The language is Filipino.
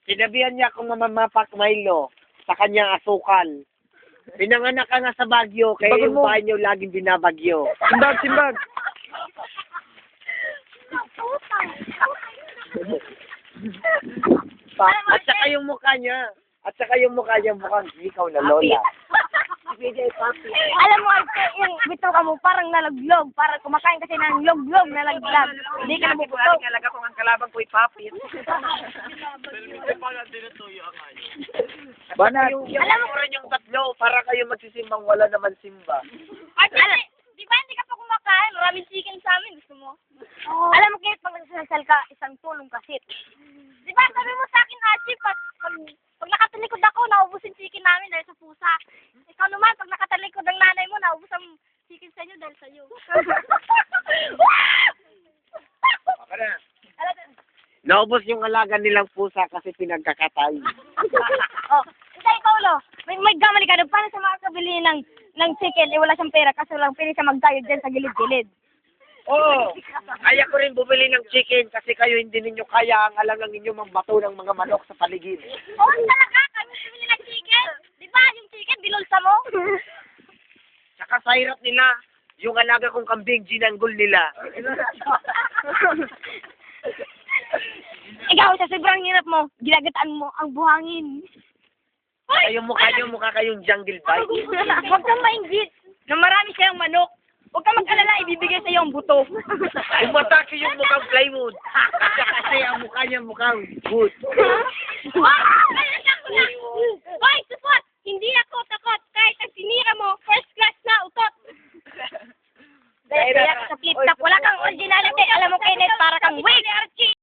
Sinabihan niya akong mamapak Milo sa kanyang asukal. Pinanganak ka nga sa Baguio, kaya Simbagin yung mo. bahay niyo laging binabagyo. Simbag. At saka yung mukha niya. Mukhang ikaw na lola. Alam mo, yung bito ka mo, parang nalaglog. Parang kumakain kasi ng log-log na laglag. Hindi ka nabubuto. Talaga kung ang kalabang ko'y papit. Bana, yung rin yung tatlo, para kayo magsisimbang wala naman simba. Ay, di ba hindi ka pa kumakain? Maraming chicken sa amin. Gusto mo? Alam mo, kahit pag nagsasal ka, isang tulong kasit. Di ba, sabi mo sa akin, Archie, pag nakatalikod ako, naubos yung chicken namin dahil sa pusa. Ikaw naman, pag nakatalikod ang nanay mo, naubos ang chicken sa inyo dahil sa iyo. Naubos yung alaga nilang pusa kasi pinagkakatay. Oh, hindi, Paulo. May gamali ka doon. Paano sa makakabili ng chicken, wala siyang pera, kaso lang pili siya magtayo dyan sa gilid-gilid. Oo, kaya ko rin bumili ng chicken kasi kayo hindi ninyo kaya ang alangang ninyo mambato ng mga manok sa paligid. Oo, talaga, kami bumili ng chicken. Di ba, yung chicken, binulsa mo? Saka sa hirap nila, yung alaga kong kambing, ginanggol nila. Ikaw, sa sobrang hirap mo, ginagataan mo ang buhangin. Kayong mukha kayong jungle bite. Huwag kang mainggit na marami siyang manok. Huwag kang mag-alala, ibibigay sa iyo ang buto. Umatake yung mukhang plywood. Kasi ang mukha niya mukhang wood. Ah!